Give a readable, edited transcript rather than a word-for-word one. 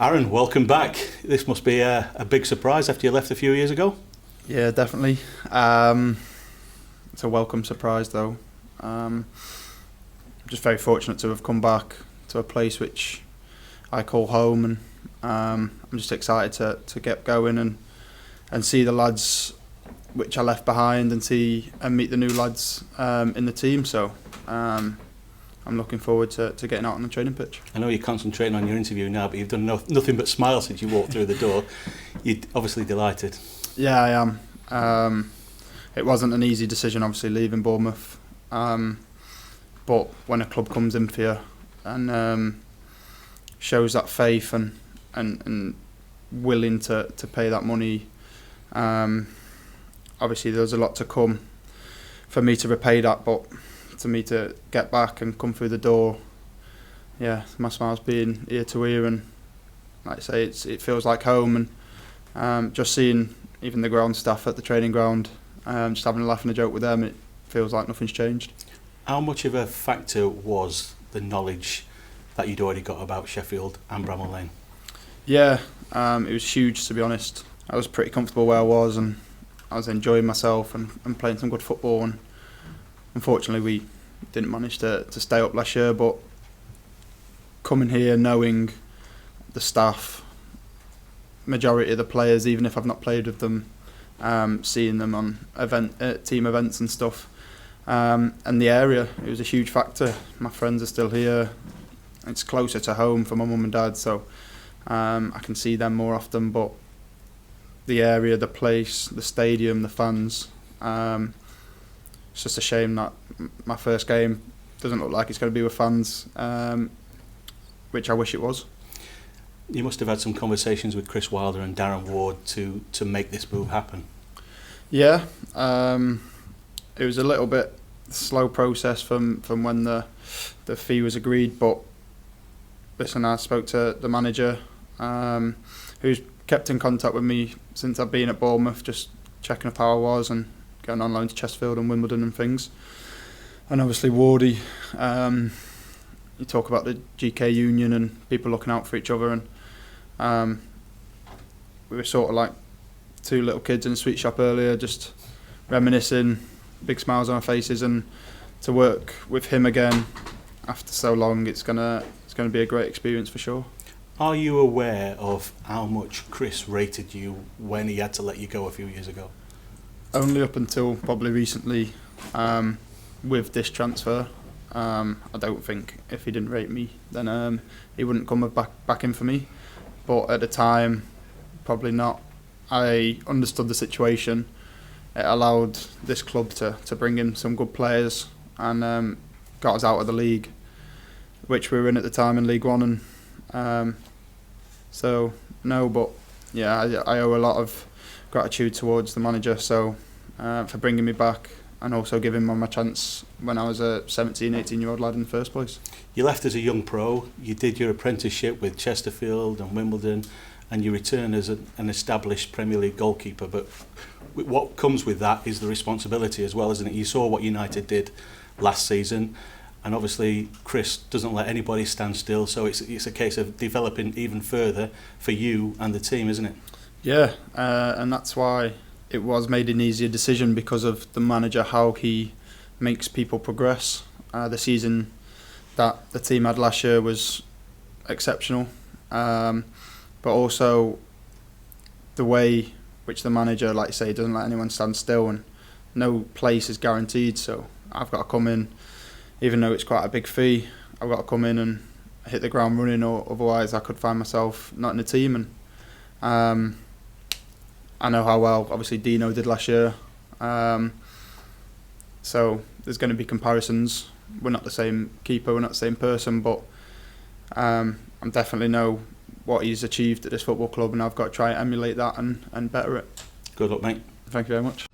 Aaron, welcome back. This must be a big surprise after you left a few years ago. Yeah, definitely. It's a welcome surprise though. I'm just very fortunate to have come back to a place which I call home, and I'm just excited to get going and see the lads which I left behind and meet the new lads in the team. So I'm looking forward to getting out on the training pitch. I know you're concentrating on your interview now, but you've done nothing but smile since you walked through the door. You're obviously delighted. Yeah, I am. It wasn't an easy decision, obviously, leaving Bournemouth. But when a club comes in for you and shows that faith and willing to pay that money, obviously there's a lot to come for me to repay that, but to me to get back and come through the door, yeah, my smile's being ear to ear, and like I say, it feels like home. And just seeing even the ground staff at the training ground, just having a laugh and a joke with them, it feels like nothing's changed. How much of a factor was the knowledge that you'd already got about Sheffield and Bramall Lane? Yeah, it was huge, to be honest. I was pretty comfortable where I was, and I was enjoying myself and playing some good football. And unfortunately, we didn't manage to stay up last year. But coming here, knowing the staff, majority of the players, even if I've not played with them, seeing them on team events and stuff, and the area, it was a huge factor. My friends are still here. It's closer to home for my mum and dad, so I can see them more often. But the area, the place, the stadium, the fans, it's just a shame that my first game doesn't look like it's going to be with fans, which I wish it was. You must have had some conversations with Chris Wilder and Darren Ward to make this move happen. Yeah, it was a little bit slow process from when the fee was agreed, but listen, I spoke to the manager, who's kept in contact with me since I've been at Bournemouth, just checking up how I was and going on loan to Chesterfield and Wimbledon and things. And obviously Wardy, you talk about the GK Union and people looking out for each other, and we were sort of like two little kids in a sweet shop earlier, just reminiscing, big smiles on our faces, and to work with him again after so long, it's gonna be a great experience for sure. Are you aware of how much Chris rated you when he had to let you go a few years ago? Only up until probably recently, with this transfer. I don't think if he didn't rate me, then he wouldn't come back in for me. But at the time, probably not. I understood the situation. It allowed this club to bring in some good players and got us out of the league, which we were in at the time in League One. And so no, but yeah, I owe a lot of gratitude towards the manager. So for bringing me back and also giving me my chance when I was a 17, 18-year-old lad in the first place. You left as a young pro. You did your apprenticeship with Chesterfield and Wimbledon, and you return as an established Premier League goalkeeper. But what comes with that is the responsibility as well, isn't it? You saw what United did last season, and obviously Chris doesn't let anybody stand still, so it's a case of developing even further for you and the team, isn't it? Yeah, and that's why it was made an easier decision, because of the manager, how he makes people progress. The season that the team had last year was exceptional, but also the way which the manager, like you say, doesn't let anyone stand still, and no place is guaranteed. So I've got to come in, even though it's quite a big fee, I've got to come in and hit the ground running, or otherwise I could find myself not in the team. And I know how well obviously Dino did last year, so there's going to be comparisons. We're not the same keeper, we're not the same person, but I definitely know what he's achieved at this football club, and I've got to try and emulate that and better it. Good luck, mate. Thank you very much.